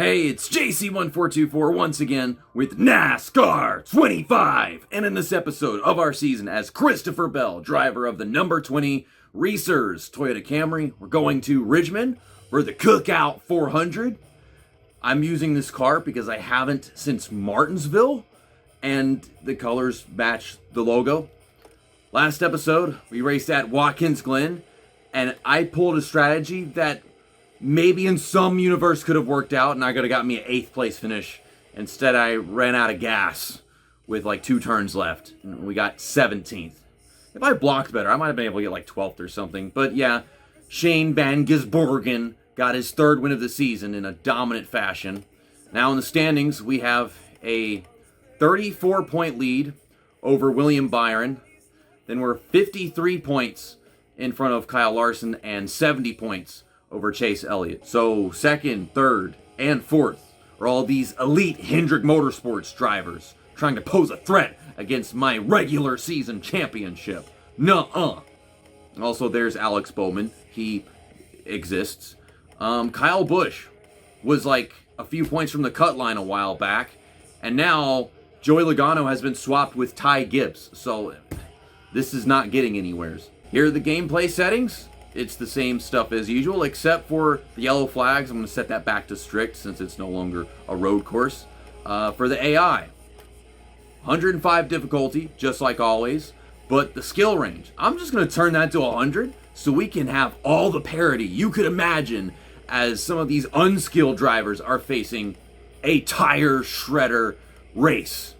Hey, it's JC1424 once again with NASCAR 25. And in this episode of our season as Christopher Bell, driver of the number 20 Racers Toyota Camry, we're going to Richmond for the Cookout 400. I'm using this car because I haven't since Martinsville, and the colors match the logo. Last episode, we raced at Watkins Glen, and I pulled a strategy that maybe in some universe could have worked out, and I could have got me an 8th place finish. Instead, I ran out of gas with like 2 turns left, and we got 17th. If I blocked better, I might have been able to get like 12th or something. But yeah, Shane Van Gisbergen got his 3rd win of the season in a dominant fashion. Now in the standings, we have a 34-point lead over William Byron. Then we're 53 points in front of Kyle Larson and 70 points over Chase Elliott. So 2nd, 3rd, and 4th are all these elite Hendrick Motorsports drivers trying to pose a threat against my regular season championship. Nuh-uh. Also, there's Alex Bowman. He exists. Kyle Busch was like a few points from the cut line a while back, and now Joey Logano has been swapped with Ty Gibbs. So this is not getting anywheres. Here are the gameplay settings. It's the same stuff as usual, except for the yellow flags. I'm going to set that back to strict since it's no longer a road course. For the AI, 105 difficulty, just like always, but the skill range, I'm just going to turn that to 100 so we can have all the parity you could imagine as some of these unskilled drivers are facing a tire shredder race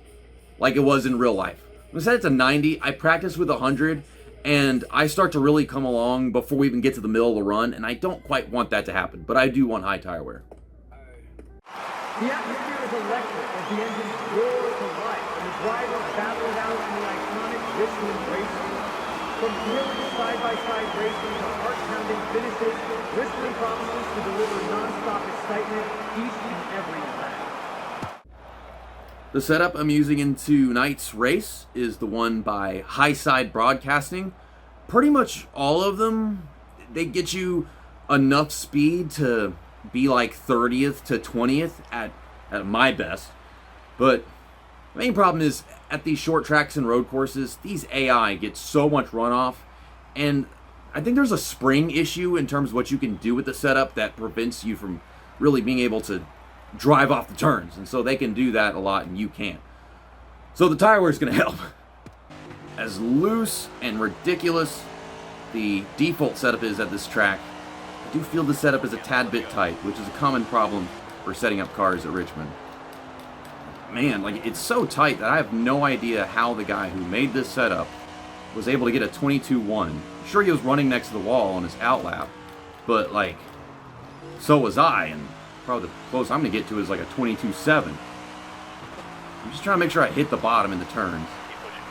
like it was in real life. I'm going to set it to 90. I practice with 100, and I start to really come along before we even get to the middle of the run, and I don't quite want that to happen, but I do want high tire wear. The atmosphere is electric as the engines roar to life and the drivers battle it out in the iconic Richmond races. From thrilling side-by-side racing to heart-pounding finishes, Richmond promises to deliver non-stop excitement each and every lap. The setup I'm using in tonight's race is the one by Highside Broadcasting. Pretty much all of them, they get you enough speed to be like 30th to 20th at my best. But the main problem is at these short tracks and road courses, these AI get so much runoff, and I think there's a spring issue in terms of what you can do with the setup that prevents you from really being able to drive off the turns, and so they can do that a lot and you can't. So the tire wear is going to help. As loose and ridiculous the default setup is at this track, I do feel the setup is a tad bit tight, which is a common problem for setting up cars at Richmond. Man, like, it's so tight that I have no idea how the guy who made this setup was able to get a 22-1. Sure, he was running next to the wall on his outlap, but like, so was I, and probably the closest I'm going to get to is like a 22-7. I'm just trying to make sure I hit the bottom in the turns.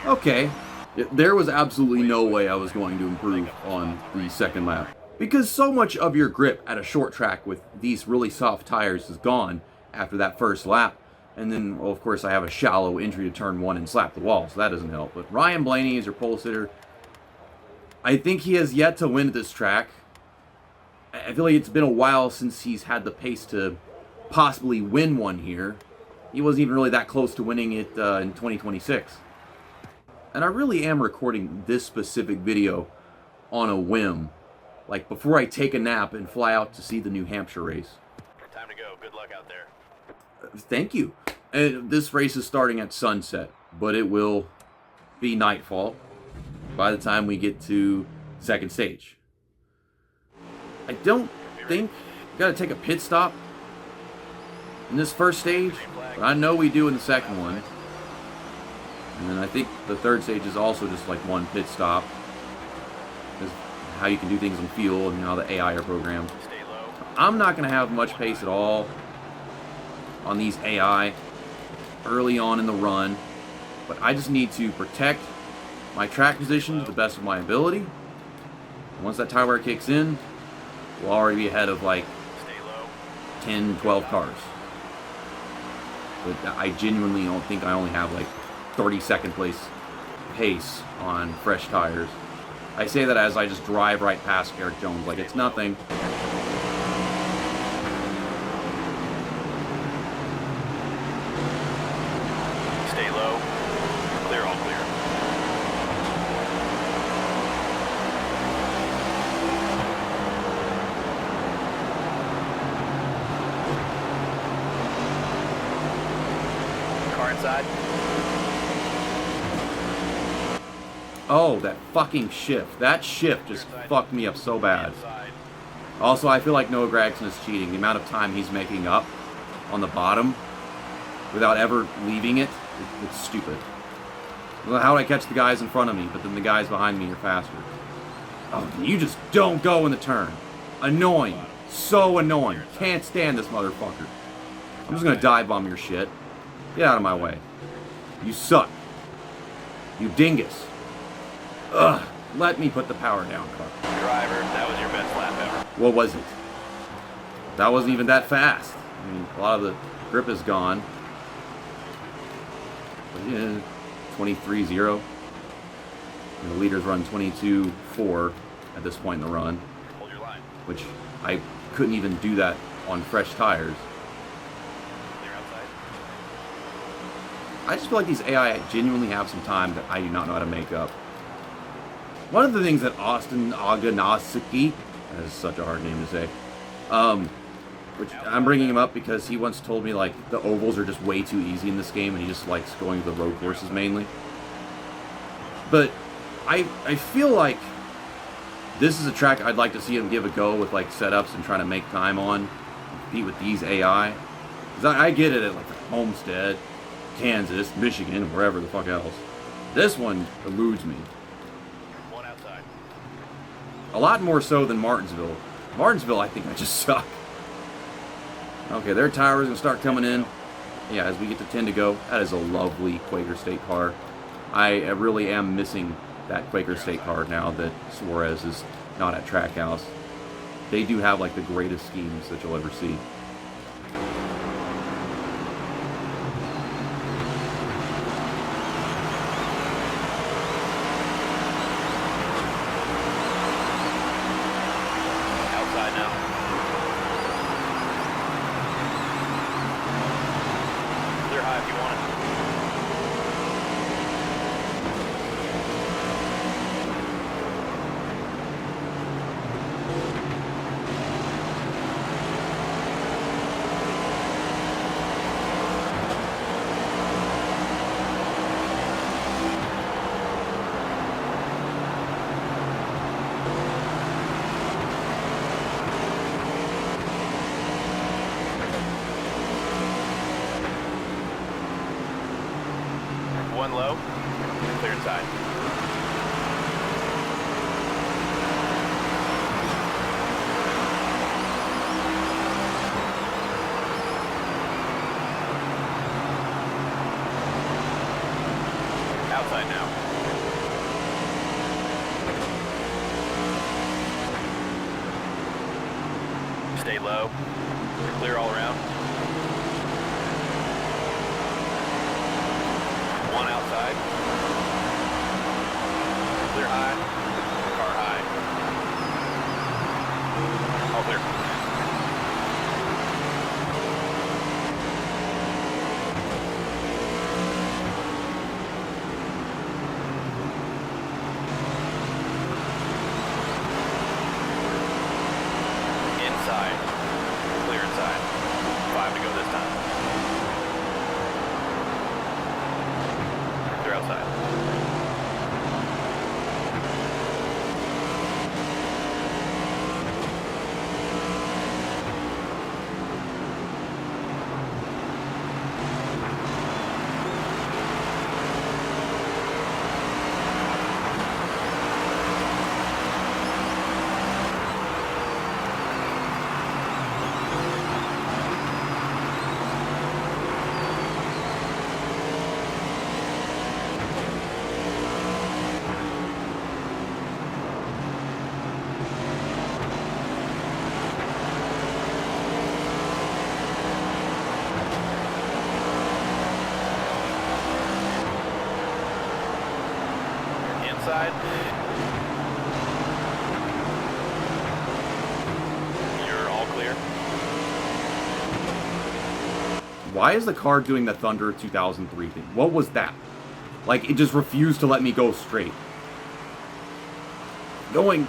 Okay, there was absolutely no way I was going to improve on the 2nd lap, because so much of your grip at a short track with these really soft tires is gone after that 1st lap. And then, well, of course, I have a shallow entry to turn 1 and slap the wall, so that doesn't help. But Ryan Blaney is your pole sitter. I think he has yet to win at this track. I feel like it's been a while since he's had the pace to possibly win one here. He wasn't even really that close to winning it in 2026. And I really am recording this specific video on a whim, like before I take a nap and fly out to see the New Hampshire race. Time to go. Good luck out there. Thank you. And this race is starting at sunset, but it will be nightfall by the time we get to 2nd stage. I don't think we got to take a pit stop in this 1st stage, but I know we do in the 2nd one. And then I think the 3rd stage is also just like one pit stop. Because how you can do things on fuel and how the AI are programmed. I'm not going to have much pace at all on these AI early on in the run, but I just need to protect my track position to the best of my ability. And once that tire wear kicks in, we'll already be ahead of like 10, 12 cars. But I genuinely don't think I only have like 32nd place pace on fresh tires. I say that as I just drive right past Eric Jones like it's nothing. inside. Oh, that fucking shift. That shift just fucked me up so bad. Inside. Also, I feel like Noah Gragson is cheating. The amount of time he's making up on the bottom without ever leaving it, it's stupid. Well, how would I catch the guys in front of me, but then the guys behind me are faster? Oh, you just don't go in the turn. Annoying. So annoying. Can't stand this motherfucker. I'm just gonna dive bomb your shit. Get out of my way. You suck. You dingus. Ugh. Let me put the power down, car. Driver, that was your best lap ever. What was it? That wasn't even that fast. I mean, a lot of the grip is gone. But yeah, 23-0. The leaders run 22-4 at this point in the run, Hold your line. which I couldn't even do that on fresh tires. Clear outside. I just feel like these AI genuinely have some time that I do not know how to make up. One of the things that Austin Aganasuki, that is such a hard name to say, which I'm bringing him up because he once told me like the ovals are just way too easy in this game and he just likes going to the road courses mainly. But I feel like this is a track I'd like to see him give a go with like setups and trying to make time on, compete with these AI. Because I get it at like Homestead, Kansas, Michigan, wherever the fuck else. This one eludes me. One outside. A lot more so than Martinsville. Martinsville, I think I just suck. Okay, their tires gonna start coming in. Yeah, as we get to 10 to go. That is a lovely Quaker State car. I really am missing that Quaker State car now that Suarez is not at Trackhouse. They do have like the greatest schemes that you'll ever see. Outside now. Clear high if you want it. One low. Clear inside. Outside now. Stay low. You're clear all around. One outside. Clear high. Car high. All clear. Inside. Clear inside. 5 to go this time. Clear outside. Inside. You're all clear. Why is the car doing the Thunder 2003 thing? What was that? Like, it just refused to let me go straight. Going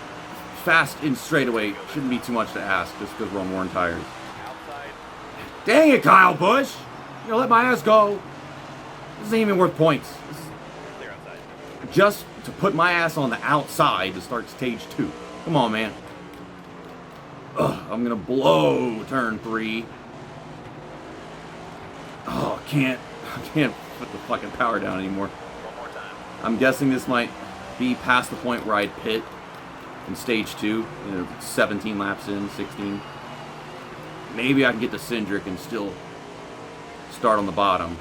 fast in straightaway shouldn't be too much to ask just because we're on worn tires. Outside. Dang it, Kyle Busch! You know, let my ass go. This isn't even worth points. This is Clear outside. just to put my ass on the outside to start stage 2. Come on, man. Ugh, I'm gonna blow turn 3. Oh, I can't put the fucking power down anymore. One more time. I'm guessing this might be past the point where I'd pit in stage 2. 17 laps in, 16. Maybe I can get to Cindric and still start on the bottom.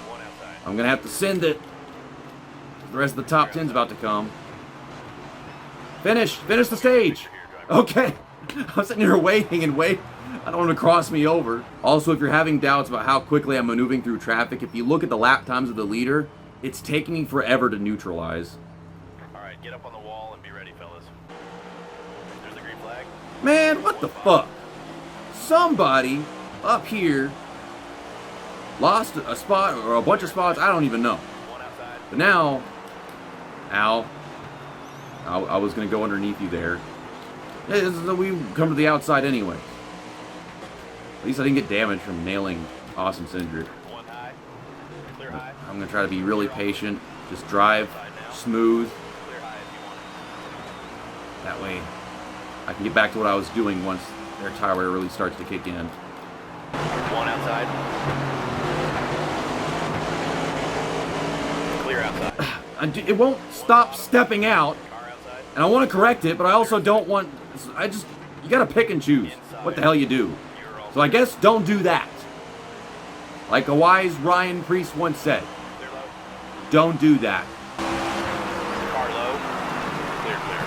One outside. I'm gonna have to send it. The rest of the top 10's about to come. Finish the stage. Okay. I'm sitting here waiting and wait. I don't want to cross me over. Also, if you're having doubts about how quickly I'm maneuvering through traffic, if you look at the lap times of the leader, it's taking me forever to neutralize. All right, get up on the wall and be ready, fellas. There's the green flag. Man, what the fuck? Somebody up here lost a spot or a bunch of spots. I don't even know. One outside. But now, Al, I was going to go underneath you there. We come to the outside anyway. At least I didn't get damage from nailing Awesome Cindric. One high. Clear high. I'm going to try to be really patient. Just drive smooth. Clear high if you want it. That way I can get back to what I was doing once their tire wear really starts to kick in. One outside. Clear outside. It won't stop stepping out. Car outside. And I want to correct it, but I also don't want... You gotta pick and choose what the hell you do. So I guess don't do that. Like a wise Ryan Priest once said, Clear low. don't do that. Car low. Clear, clear.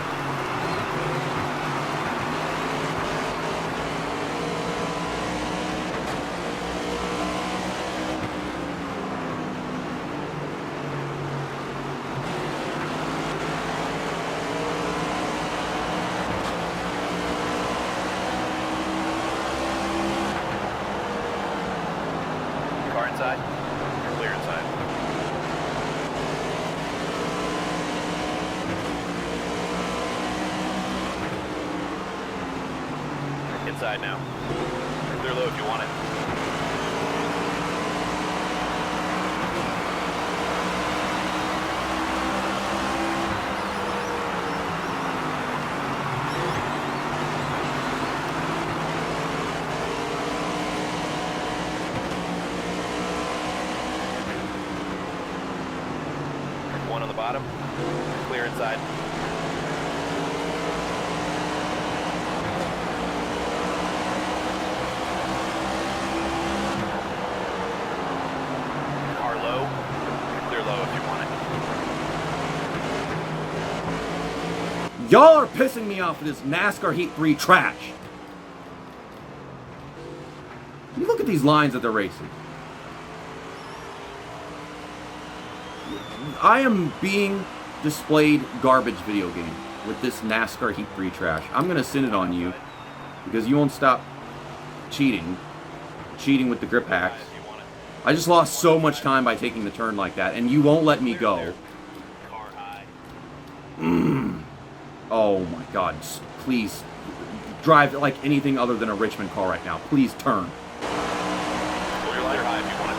Car inside. Clear inside. Inside now. Clear low if you want it. One on the bottom. Clear inside. Car low. Clear low if you want it. Y'all are pissing me off with this NASCAR Heat 3 trash. You look at these lines that they're racing. I am being displayed garbage video game with this NASCAR Heat 3 trash. I'm going to send it on you because you won't stop cheating with the grip hacks. If you want it. I just lost so much time by taking the turn like that, and you won't let me go. Car high. Oh my god, please drive like anything other than a Richmond car right now. Please turn. Clear high if you want it.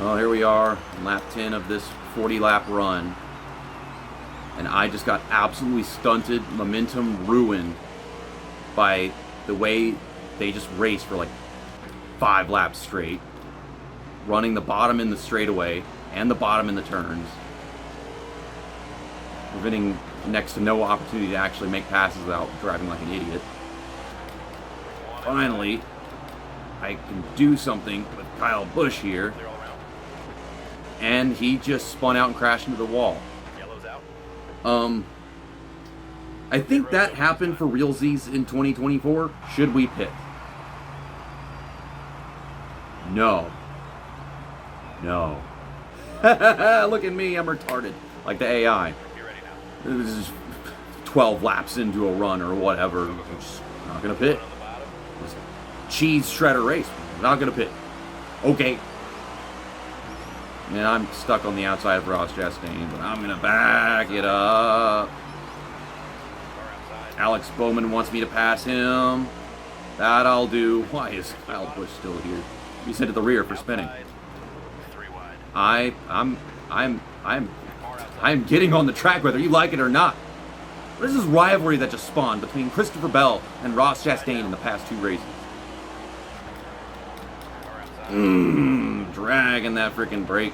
Well, here we are, on lap 10 of this 40-lap run. And I just got absolutely stunted, momentum ruined by the way they just raced for like 5 laps straight. Running the bottom in the straightaway and the bottom in the turns. Preventing next to no opportunity to actually make passes without driving like an idiot. Finally, I can do something with Kyle Busch here. Clear all around. And he just spun out and crashed into the wall. Yellow's out. I think that happened for realsies in 2024. Should we pit? No. No. Look at me, I'm retarded. Like the AI. Be ready now. This is 12 laps into a run or whatever. I'm just not gonna pit. On the bottom. Just cheese shredder race. Not gonna pit. Okay. And I'm stuck on the outside of Ross Chastain, but I'm gonna back it up. Car outside. Alex Bowman wants me to pass him. That I'll do. Why is Kyle Busch still here? He sent to the rear for spinning. Outside. 3 wide. I'm getting on the track whether you like it or not. What is this rivalry that just spawned between Christopher Bell and Ross Chastain in the past 2 races? Car outside. Dragging that freaking brake.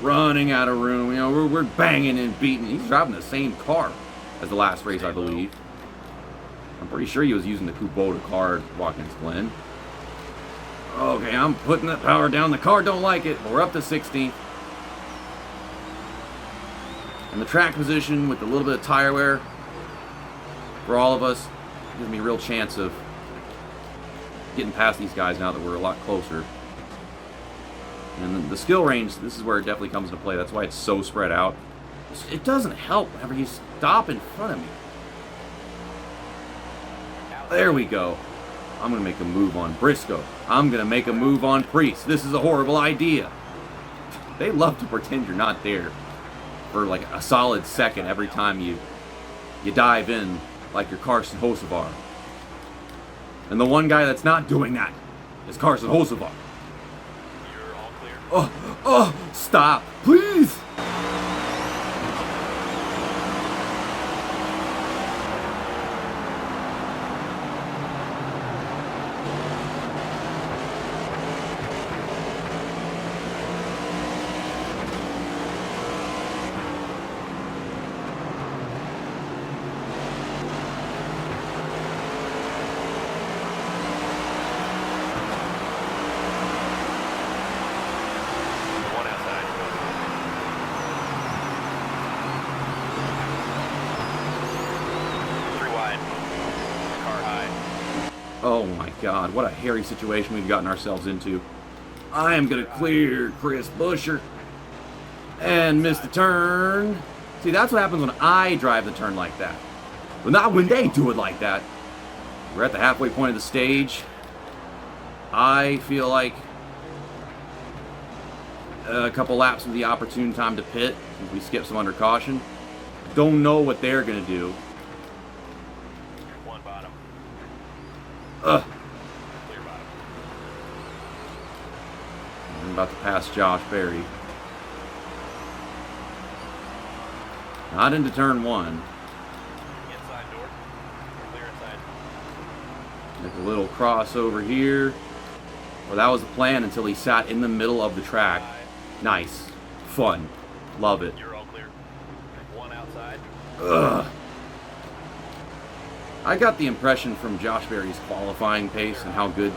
Running out of room. You know, we're banging and beating. He's driving the same car as the last race, I believe. I'm pretty sure he was using the Kubota car at Watkins Glen. Okay, I'm putting that power down. The car don't like it, but we're up to 16th. And the track position with a little bit of tire wear for all of us gives me a real chance of getting past these guys now that we're a lot closer. And the skill range, this is where it definitely comes into play. That's why it's so spread out. It doesn't help whenever you stop in front of me. There we go. I'm going to make a move on Briscoe. I'm going to make a move on Priest. This is a horrible idea. They love to pretend you're not there for like a solid second every time you dive in like you're Carson Hocevar. And the one guy that's not doing that is Carson Hocevar. You're all clear. Oh, stop, please. One outside. Three wide. Car high. Oh my God, what a hairy situation we've gotten ourselves into. I am going to clear Chris Buescher and miss the turn. See, that's what happens when I drive the turn like that. But not when they do it like that. We're at the halfway point of the stage. I feel like a couple laps of the opportune time to pit. If we skip some under caution. Don't know what they're going to do. One bottom. Ugh. Clear bottom. I'm about to pass Josh Berry. Not into turn 1. Inside door. Clear inside. Make a little crossover here. Well, that was the plan until he sat in the middle of the track. Nice. Fun. Love it. You're all clear. One outside. Ugh. I got the impression from Josh Berry's qualifying pace and how good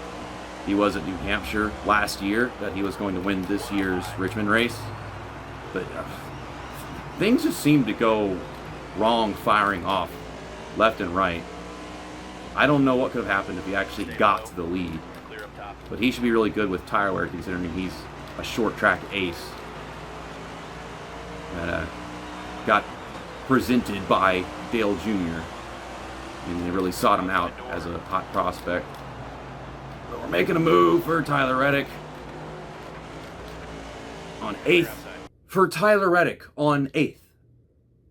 he was at New Hampshire last year that he was going to win this year's Richmond race. But things just seem to go wrong firing off left and right. I don't know what could have happened if he actually got to the lead. Clear up top. But he should be really good with tire wear considering he's a short track ace. That got presented by Dale Jr. And they really sought him out as a hot prospect. But we're making a move for Tyler Reddick on 8th. For Tyler Reddick on 8th.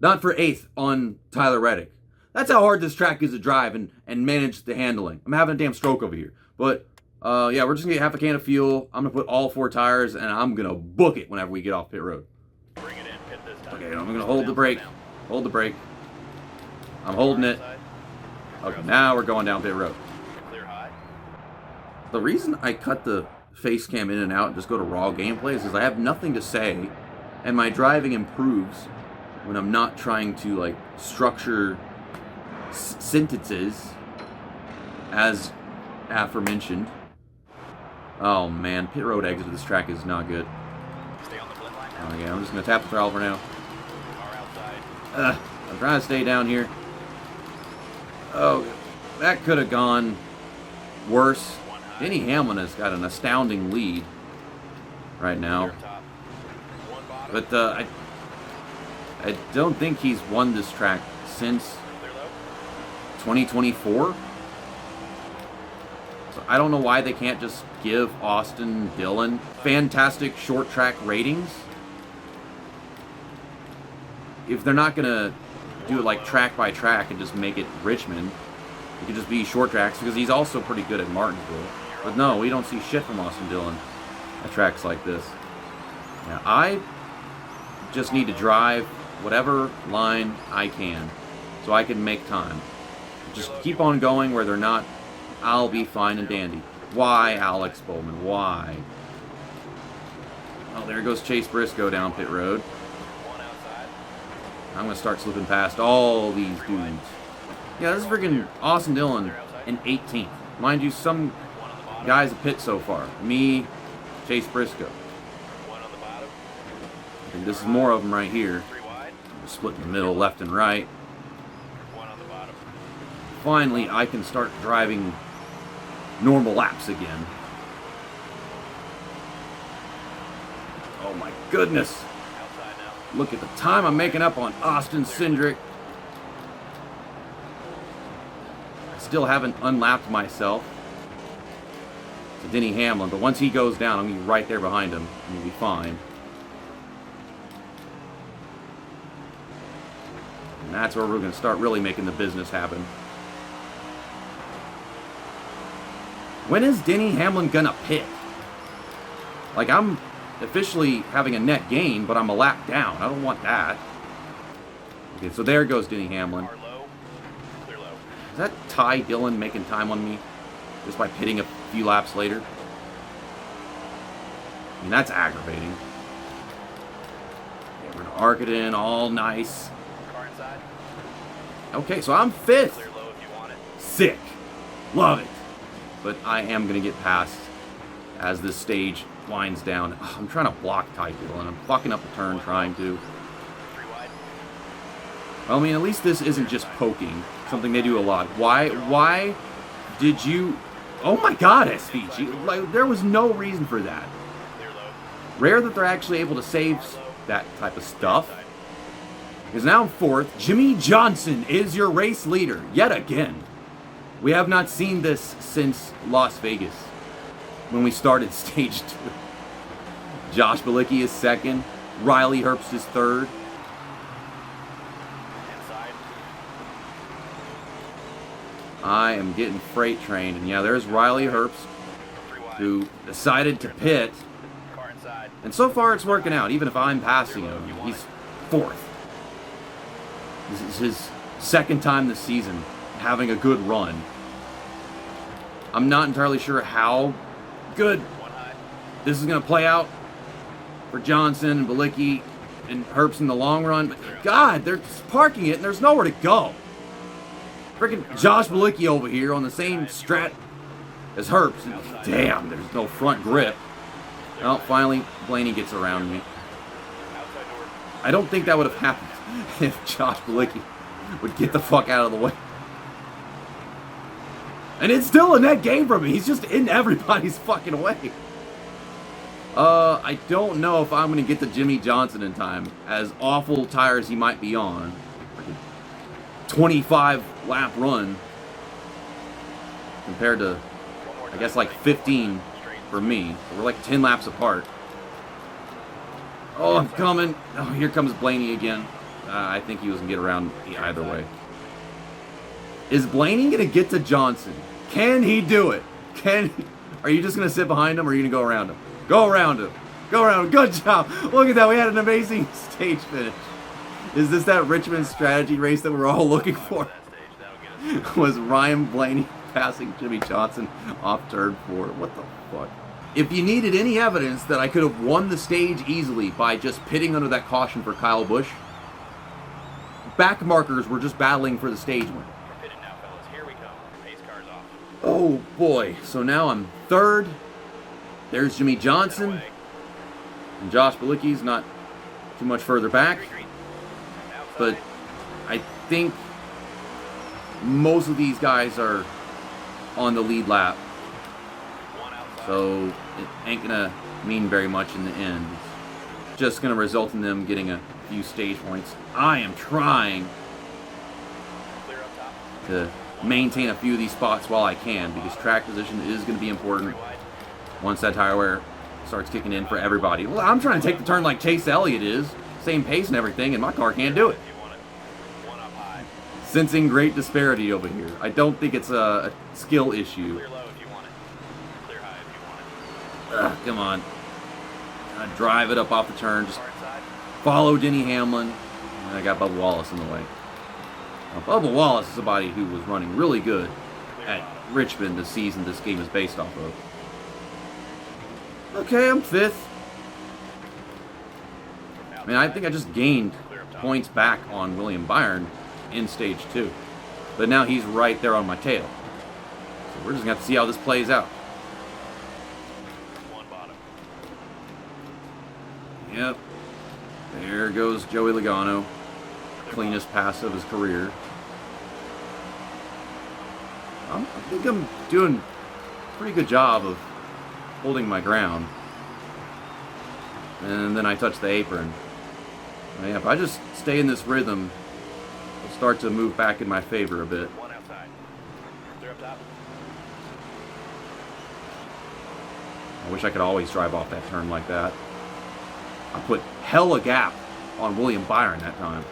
Not for 8th on Tyler Reddick. That's how hard this track is to drive and manage the handling. I'm having a damn stroke over here. But, yeah, we're just going to get half a can of fuel. I'm going to put all 4 tires, and I'm going to book it whenever we get off pit road. Bring it in. Pit this time. Okay, I'm going to hold the brake. Hold the brake. I'm holding it. Okay, now we're going down pit road. Clear high. The reason I cut the face cam in and out and just go to raw gameplay is because I have nothing to say, and my driving improves when I'm not trying to, like, structure sentences as aforementioned. Oh man, pit road exit of this track is not good. Stay on the blend line now. Oh yeah, I'm just gonna tap the throttle for now. Car outside. I'm trying to stay down here. Oh, that could have gone worse. Denny Hamlin has got an astounding lead right now. Clear top. One bottom. But I don't think he's won this track since Clear low. 2024. So I don't know why they can't just give Austin Dillon fantastic short track ratings. If they're not gonna do it like track by track and just make it Richmond, it could just be short tracks, because he's also pretty good at Martinsville. But no, we don't see shit from Austin Dillon at tracks like this. Now, I just need to drive whatever line I can so I can make time. Just keep on going where they're not. I'll be fine and dandy. Why, Alex Bowman? Why? Oh, there goes Chase Briscoe down pit road. One outside. I'm going to start slipping past all these dudes. Yeah, this is freaking Austin Dillon in 18th. Mind you, some One on the bottom. guys have pit so far. Me, Chase Briscoe. One on the bottom. I think this is more of them right here. 3 wide. We're split in the middle, left and right. One on the bottom. Finally, I can start driving normal laps again. Oh my goodness. Outside now. Look at the time I'm making up on Austin Cindric. I still haven't unlapped myself to Denny Hamlin, but once he goes down, I'm going to be right there behind him, and we'll be fine. And that's where we're going to start really making the business happen. When is Denny Hamlin going to pit? Like, I'm officially having a net gain, but I'm a lap down. I don't want that. Okay, so there goes Denny Hamlin. Car low. Clear low. Is that Ty Dillon making time on me just by pitting a few laps later? I mean, that's aggravating. Yeah, we're going to arc it in all nice. Car inside. Okay, so I'm 5th. Clear low if you want it. Sick. Love it. But I am going to get past as this stage winds down. Ugh, I'm trying to block Ty Dillon. I'm fucking up the turn trying to. 3 wide. Well, I mean, at least this isn't just poking. Something they do a lot. Why did you... Oh my god, SVG. Like, there was no reason for that. Clear low. Rare that they're actually able to save that type of stuff. Because now I'm 4th. Jimmy Johnson is your race leader yet again. We have not seen this since Las Vegas, when we started stage 2. Josh Bilicki is 2nd. Riley Herbst is 3rd. Inside. I am getting freight trained. And yeah, there's Riley Herbst, 3 wide. who decided to pit. Car inside. And so far it's working out, even if I'm passing him. He's 4th. This is his 2nd time this season having a good run. I'm not entirely sure how good One high. this is going to play out for Johnson and Bilicki and Herbst in the long run. But God, they're just parking it and there's nowhere to go. Freaking Josh Bilicki over here on the same strat as Herbst. And damn, there's no front grip. Well, finally, Blaney gets around me. Outside door. I don't think that would have happened if Josh Bilicki would get the fuck out of the way. And it's still a net gain for me. He's just in everybody's fucking way. I don't know if I'm going to get to Jimmy Johnson in time. As awful tires he might be on. 25 lap run. Compared to, I guess, like 15 for me. So we're like 10 laps apart. Oh, I'm coming. Oh, here comes Blaney again. I think he was going to get around either way. Is Blaney going to get to Johnson? Can he do it? Are you just going to sit behind him or are you going to go around him? Go around him. Go around him. Good job. Look at that. We had an amazing stage finish. Is this that Richmond strategy race that we're all looking for? That stage. That'll get us. Was Ryan Blaney passing Jimmy Johnson off turn 4? What the fuck? If you needed any evidence that I could have won the stage easily by just pitting under that caution for Kyle Busch, back markers were just battling for the stage win. We're pitting now, fellas. Here we come. Pace car's off. Oh boy, so now I'm third. There's Jimmy Johnson. And Josh Bilicki's not too much further back. But I think most of these guys are on the lead lap. So it ain't gonna mean very much in the end. It's just gonna result in them getting a few stage points. I am trying to maintain a few of these spots while I can, because track position is going to be important once that tire wear starts kicking in for everybody. Well, I'm trying to take the turn like Chase Elliott is, same pace and everything, and my car can't do it. Sensing great disparity over here. I don't think it's a skill issue. Ugh, come on. Drive it up off the turn. Just follow Denny Hamlin. And I got Bubba Wallace in the way. Now, Bubba Wallace is somebody who was running really good at Richmond this season this game is based off of. Okay, I'm fifth. I mean, I think I just gained points back on William Byron in stage 2. But now he's right there on my tail. So we're just going to have to see how this plays out. Yep. There goes Joey Logano. Cleanest pass of his career. I think I'm doing a pretty good job of holding my ground. And then I touch the apron. Yeah, if I just stay in this rhythm, it'll start to move back in my favor a bit. One outside. Clear up top. I wish I could always drive off that turn like that. I put hella gap on William Byron that time.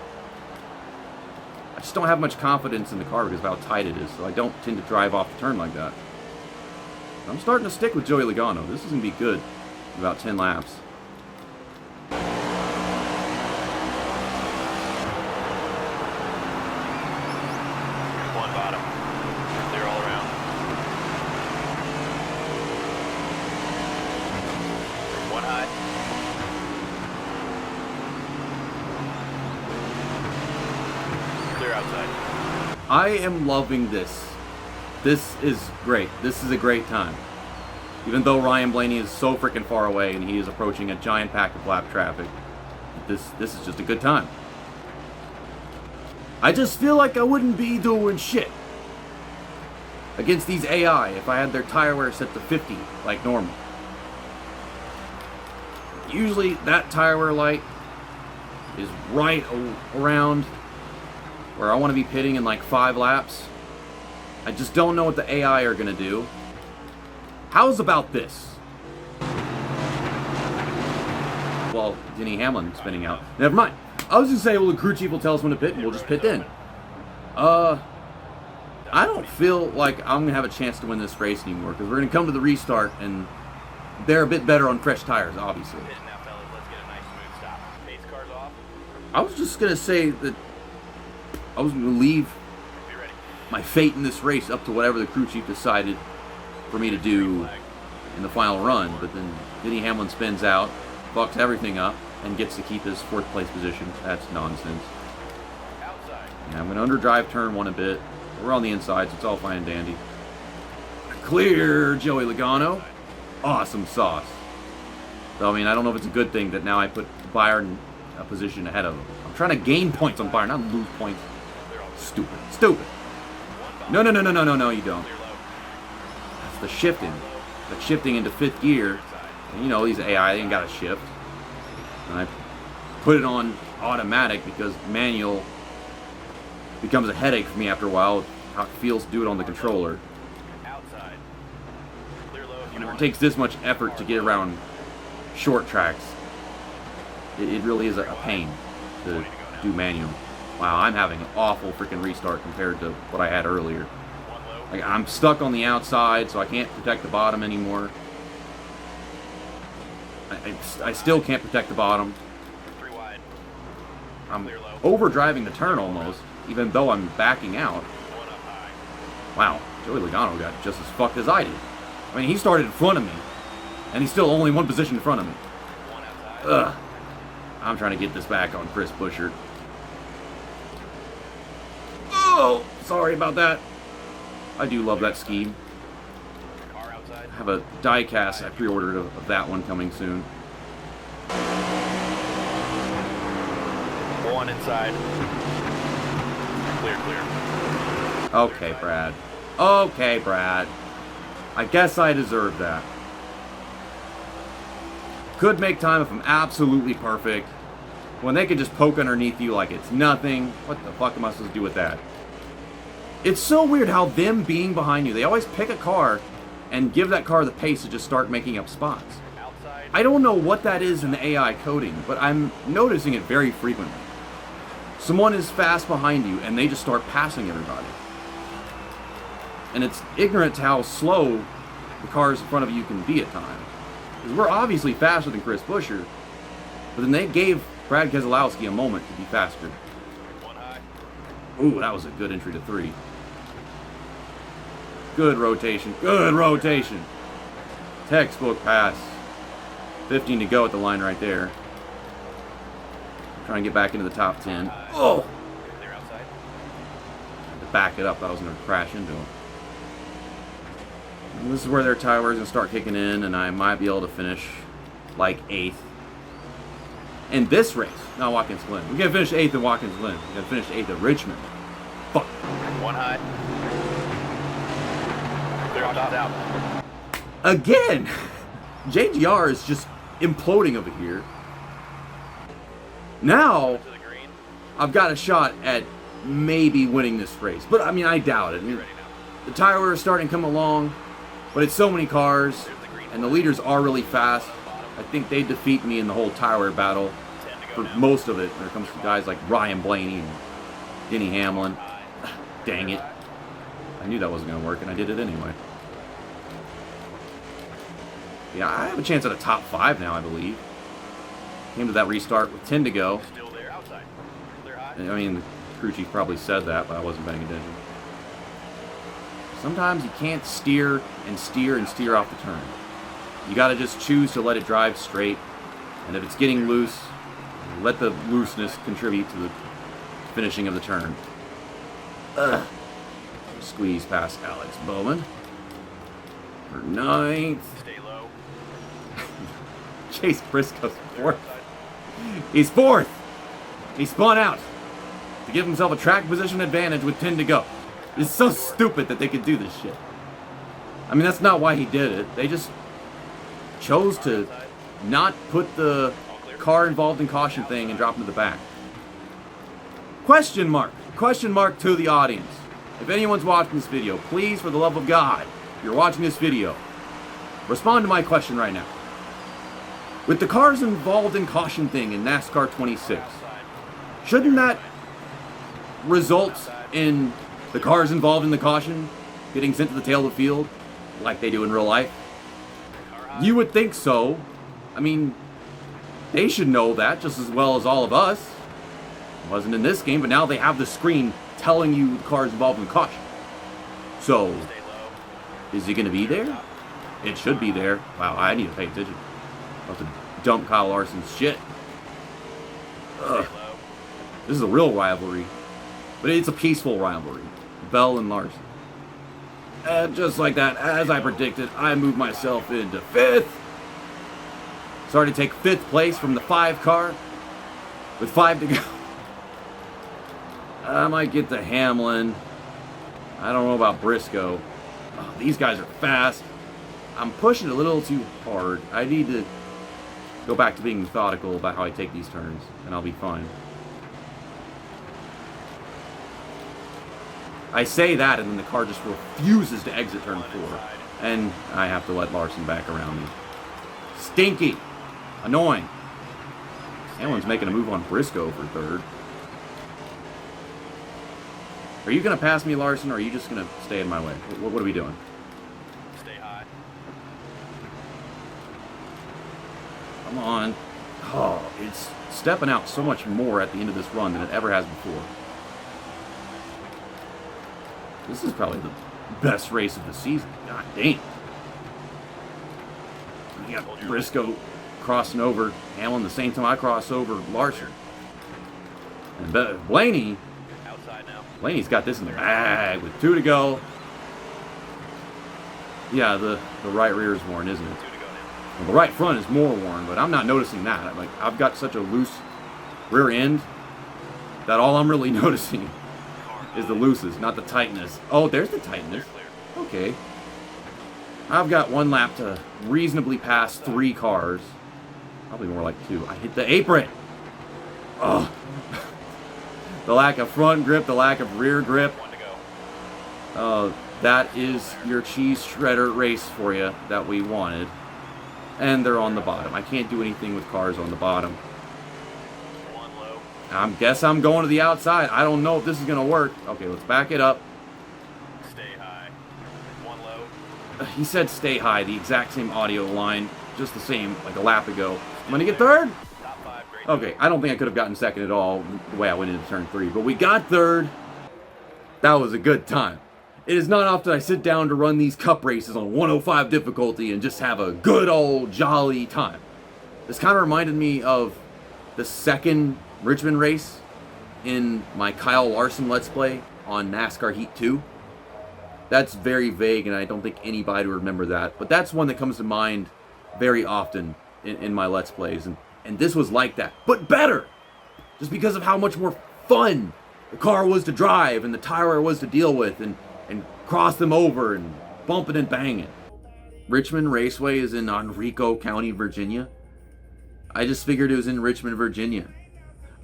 I just don't have much confidence in the car because of how tight it is, so I don't tend to drive off the turn like that. I'm starting to stick with Joey Logano. This is going to be good in about 10 laps. One bottom. Clear all around. One high. Clear outside. I am loving this. This is great. This is a great time. Even though Ryan Blaney is so freaking far away and he is approaching a giant pack of lap traffic, this is just a good time. I just feel like I wouldn't be doing shit against these AI if I had their tire wear set to 50 like normal. Usually that tire wear light is right around where I want to be pitting in like 5 laps. I just don't know what the AI are going to do. How's about this? Well, Denny Hamlin spinning out. Never mind. I was going to say, well, the crew chief will tell us when to pit and we'll just pit then. I don't feel like I'm going to have a chance to win this race anymore because we're going to come to the restart and they're a bit better on fresh tires, obviously. Now, fellas, let's get a nice smooth stop. Pace car's off. I was just going to say that I was going to leave Be ready. my fate in this race up to whatever the crew chief decided for me to do in the final run, but then Denny Hamlin spins out, fucks everything up, and gets to keep his 4th place position. That's nonsense. Outside. Yeah, I'm going to underdrive turn 1 a bit. We're on the inside, so it's all fine and dandy. Clear, Joey Logano. Awesome sauce. So, I mean, I don't know if it's a good thing that now I put Byron a position ahead of him. I'm trying to gain points on Byron, not lose points. Stupid. Stupid. No, you don't. That's the shifting. That's shifting into 5th gear. And you know, these AI, they ain't got to shift. And I put it on automatic because manual becomes a headache for me after a while. How it feels to do it on the controller. Outside. Clear low if you Whenever it want. takes this much effort to get around short tracks, it really is a pain to do manual. Wow, I'm having an awful freaking restart compared to what I had earlier. One low. Like, I'm stuck on the outside, so I can't protect the bottom anymore. I still can't protect the bottom. 3 wide. I'm overdriving the turn almost, even though I'm backing out. One up high. Wow, Joey Logano got just as fucked as I did. I mean, he started in front of me, and he's still only 1 position in front of me. One outside. Ugh. I'm trying to get this back on Chris Buescher. Oh, sorry about that. I do love that scheme. have a die cast I pre-ordered of that one coming soon. One inside. Clear, clear. Okay, Brad. Okay, Brad. I guess I deserve that. Could make time if I'm absolutely perfect. When they can just poke underneath you like it's nothing. What the fuck am I supposed to do with that? It's so weird how them being behind you, they always pick a car and give that car the pace to just start making up spots. I don't know what that is in the AI coding, but I'm noticing it very frequently. Someone is fast behind you and they just start passing everybody. And it's ignorant to how slow the cars in front of you can be at times. Because we're obviously faster than Chris Buescher, but then they gave Brad Keselowski a moment to be faster. Ooh, that was a good entry to 3. Good rotation. Good rotation. Textbook pass. 15 to go at the line right there. Trying to get back into the top 10. Oh! They're outside. To back it up, I was going to crash into him. And this is where their tires going to start kicking in, and I might be able to finish like 8th. In this race, not Watkins Glen. We're going to finish 8th at Watkins Glen. We're going to finish 8th at Richmond. Fuck. One high. Clear options out. Again! JGR is just imploding over here. Now, To the green. I've got a shot at maybe winning this race. But, I mean, I doubt it. I mean, Ready now. the tire order is starting to come along, but it's so many cars, and the leaders are really fast. I think they defeat me in the whole tire order battle 10 to go for now. most of it when it comes to guys like Ryan Blaney and Denny Hamlin. Dang it. I knew that wasn't going to work, and I did it anyway. Yeah, I have a chance at a top 5 now, I believe. Came to that restart with 10 to go. Still there outside. Clear high. I mean, the crew chief probably said that, but I wasn't paying attention. Sometimes you can't steer and steer and steer off the turn. You got to just choose to let it drive straight, and if it's getting loose, let the looseness contribute to the finishing of the turn. Ugh. Squeeze past Alex Bowman for 9th. Stay low. Chase Briscoe's 4th. He's 4th. He spun out to give himself a track position advantage with 10 to go. It's so stupid that they could do this shit. I mean, that's not why he did it. They just chose to not put the car involved in caution thing and drop him to the back. Question mark. Question mark to the audience. If anyone's watching this video, please, for the love of God, if you're watching this video, respond to my question right now. With the cars involved in caution thing in NASCAR 26, shouldn't that result in the cars involved in the caution getting sent to the tail of the field like they do in real life? You would think so. I mean, they should know that just as well as all of us. It wasn't in this game, but now they have the screen telling you the cars involved in caution. So, Stay low. is he going to be there? It should be there. Wow, I need to pay attention. I'll have to dump Kyle Larson's shit. Ugh. Stay low. This is a real rivalry. But it's a peaceful rivalry. Bell and Larson. And just like that, as I predicted, I moved myself into 5th. Started to take 5th place from the 5 car. With 5 to go. I might get to Hamlin. I don't know about Briscoe. Oh, these guys are fast. I'm pushing a little too hard. I need to go back to being methodical about how I take these turns, and I'll be fine. I say that, and then the car just refuses to exit turn 4. And I have to let Larson back around me. Stinky. Annoying. Hamlin's making a move on Briscoe for 3rd. Are you going to pass me, Larson, or are you just going to stay in my way? What are we doing? Stay high. Come on. Oh, it's stepping out so much more at the end of this run than it ever has before. This is probably the best race of the season. God damn. You got Briscoe crossing over Hamlin the same time I cross over Larson. And Blaney, Outside now. Blaney's got this in the bag with 2 to go. Yeah, the right rear is worn, isn't it? 2 to go now. Well, the right front is more worn, but I'm not noticing that. Like, I've got such a loose rear end that all I'm really noticing is the looseness, not the tightness. Oh, there's the tightness. Clear. Okay. I've got 1 lap to reasonably pass 3 cars. Probably more like 2. I hit the apron. Oh. The lack of front grip, the lack of rear grip. 1 to go. That is your cheese shredder race for you that we wanted. And they're on the bottom. I can't do anything with cars on the bottom. 1 low. I guess I'm going to the outside. I don't know if this is going to work. Okay, let's back it up. Stay high. 1 low. He said stay high, the exact same audio line, just the same, like a lap ago. I'm going to get third? Top 5, great. Okay, I don't think I could have gotten second at all the way I went into turn 3, but we got third. That was a good time. It is not often I sit down to run these cup races on 105 difficulty and just have a good old jolly time. This kind of reminded me of the second Richmond race in my Kyle Larson Let's Play on NASCAR Heat 2. That's very vague, and I don't think anybody would remember that, but that's one that comes to mind very often in my Let's Plays, and this was like that, but better! Just because of how much more fun the car was to drive and the tire was to deal with, and cross them over and bumping and banging. Richmond Raceway is in Henrico County, Virginia. I just figured it was in Richmond, Virginia.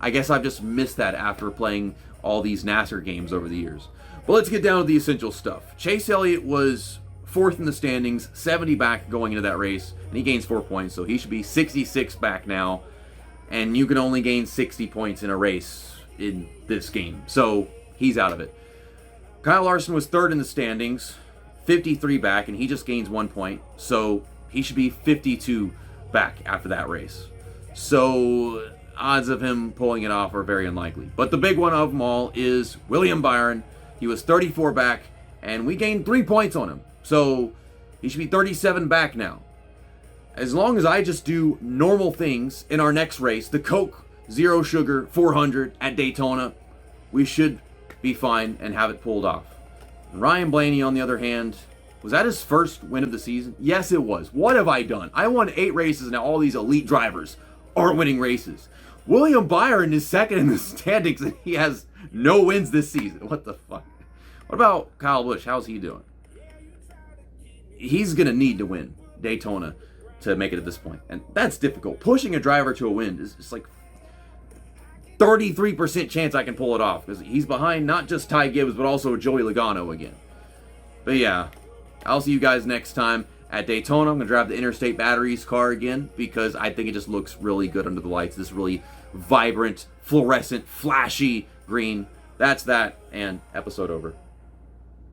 I guess I've just missed that after playing all these NASCAR games over the years. But let's get down to the essential stuff. Chase Elliott was 4th in the standings, 70 back going into that race, and he gains 4 points, so he should be 66 back now. And you can only gain 60 points in a race in this game, so he's out of it. Kyle Larson was 3rd in the standings, 53 back, and he just gains 1 point, so he should be 52 back after that race. So odds of him pulling it off are very unlikely. But the big one of them all is William Byron. He was 34 back, and we gained 3 points on him, so he should be 37 back now. As long as I just do normal things in our next race, the Coke Zero Sugar 400 at Daytona, we should be fine and have it pulled off. Ryan Blaney, on the other hand, was that his first win of the season? Yes, it was. What have I done? I won 8 races, now all these elite drivers aren't winning races. William Byron is 2nd in the standings, and he has no wins this season. What the fuck? What about Kyle Busch? How's he doing? He's going to need to win Daytona to make it at this point, and that's difficult. Pushing a driver to a win is like 33% chance I can pull it off, because he's behind not just Ty Gibbs, but also Joey Logano again. But yeah, I'll see you guys next time at Daytona. I'm going to drive the Interstate Batteries car again, because I think it just looks really good under the lights. This really vibrant, fluorescent, flashy green. That's that, and episode over.